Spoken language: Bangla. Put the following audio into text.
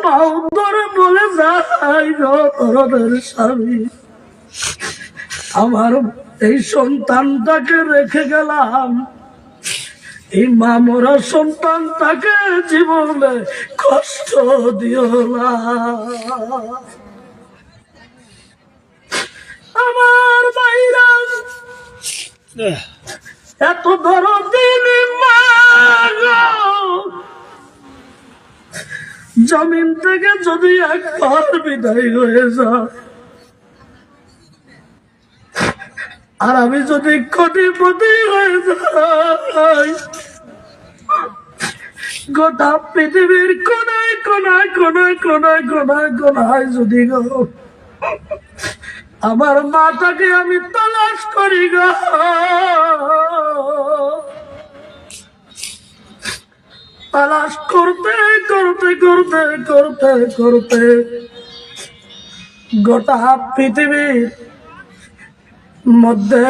পাও ধরে বলে যাই তোদের স্বামী, আমার এই সন্তানটাকে রেখে গেলাম, এই মা মরা সন্তানটাকে জীবনে কষ্ট দিও না। আমার ভাইরা এত দরদিন মা জমিন থেকে যদি একবার বিদায় হয়ে যায়, আর আমি যদি কোটিপতি হয়ে যাই, গোটা পৃথিবীর কোনায় কোনায় কোনায় কোনায় কোনায় কোনায় যদি গো আমার মাটাকে আমি তালাশ করি গো, তালাশ করতে করতে করতে করতে করতে গোটা পৃথিবীর মধ্যে